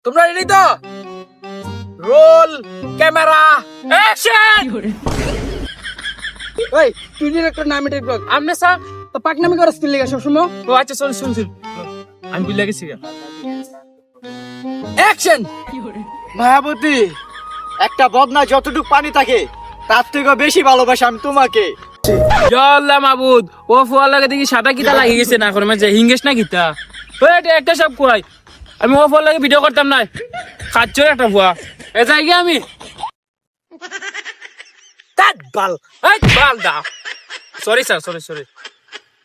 তোমরা রেডি তো? Roll camera action. ওই তুই ডিরেক্টর না আমি ডিরেক্টর? আমনে স্যার। তো পাকনামি করছ কি লাগা সবসময়? ও আচ্ছা সরি শুনছি। আমি ভুলে গেছি। অ্যাকশন। মায়াবতী, একটা বদনা যতটুকু পানি থাকে তার থেকে বেশি ভালোবাসি আমি তোমাকে। আল্লাহ মাবুদ, ও ফুয়া লাগে দেখি সাদা কিতা লাগি গেছে না করে মানে হিঙ্গেস না কিতা। ওই এটা একটা সব কই। আমি ও ফুয়া লাগে ভিডিও করতাম না। খাচ্ছর একটা ফুয়া। এ যাই গিয়ে আমি। তাত বাল। এই বাল দা। Sorry sir, sorry.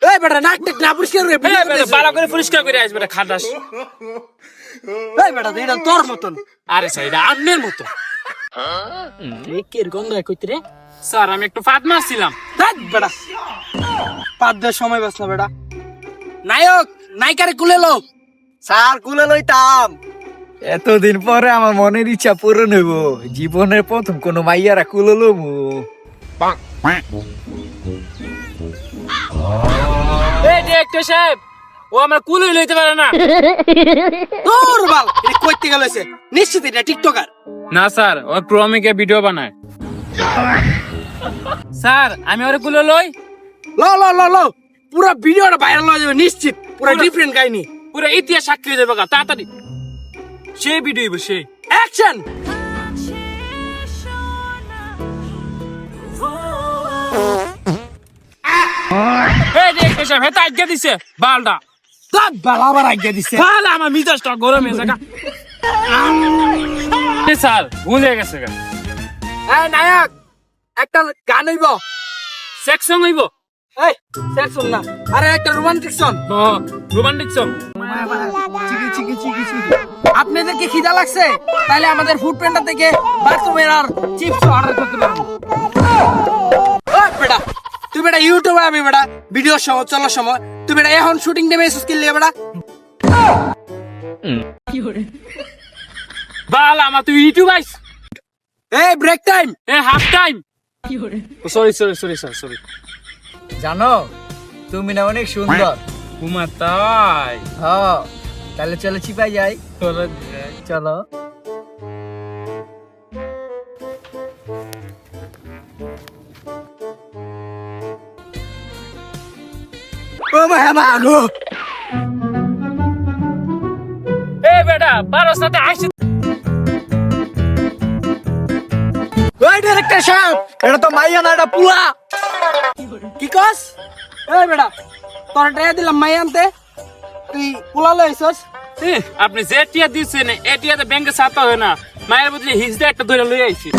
এই বেটা নাক টেক না পরিষ্কার করে এই বেটা ভালো করে পরিষ্কার করে আসবে বেটা খাটাস। এই বেটা এটা তোর মতন। আরে স্যার এটা আমনের মতো। একের গন্ধ কইতে রে। স্যার আমি একটু ফাত মারছিলাম। তাত বেটা পাঁচ দেওয়ার সময় বাস না বেটা। নায়ক নায়িকারে কুলে লো। স্যার কুলে লইতাম। এতদিন পরে আমার মনের ইচ্ছা পূরণ হইব। জীবনের প্রথম কোনো মাইয়ারা কুলে লমু। এই ডিরেক্টর সাহেব, ও আমার কুলই লইতে পারে না। তোর বাল এটা কইতে গেলছে নিশ্চিত এটা টিকটকার। না স্যার, ও প্রমিকে ভিডিও বানায়। স্যার আমি ওরে কুলে লই। লো লো লো লো পুরো ভিডিওটা ভাইরাল হয়ে যাবে নিশ্চিত। পুরো ডিফারেন্ট কাহিনী। পুরো ইতিহাস সাক্ষী দেবে গা তাড়াতাড়ি। সেই ভিডিও সেই অ্যাকশন। এই ডিরেক্টর সাহেব হেতা আজ্ঞা দিছে বালটা। তাত বাল আবার আজ্ঞা দিছে। বাল আমার মিজাজটা গরম হয়ে যায়। স্যার ভুল হয়ে গেছে গা। এই নায়ক একটা গান হইব। সেক্স সং হইব। এই সেক্স সং না, আরে একটা রোমান্টিক সং। Romantic song. আপনাদেরকে খিদা লাগছে তাহলে আমাদের ফুড প্যান্ডা থেকে বাথরুমের আর চিপস অর্ডার করতে পারবেন। ওই বেটা তুই বেটা ইউটিউবে আমি বেটা ভিডিও সময় চলার সময় তুই বেটা এখন শুটিং নেমে এসেছিস কি লিয়ে বেটা? বাল আমার তুই ইউটিউব আইস। এই ব্রেক টাইম। এ half time. Sorry sir sorry. জানো তুমি না অনেক সুন্দর। ঘুমা তাই হ্যাঁ, তাহলে চলো চিপাই যাই। চলো। ও মায়া মাগো। এ বেটা পারস না আসি। ওই ডাইরেক্টর সাহেব এটা তো মাইয়া না, এটা পুলা। কি কস? এই বেটা তোর টাকা দিলাম মাই আনতে তুই পোলালো আইছস। আপনি যে টিয়া দিচ্ছেন এ টিয়াতে ব্যাংকে ছাপা হয় না। মায়ের বদলে হিজদা একটা ধরে লই আইছি।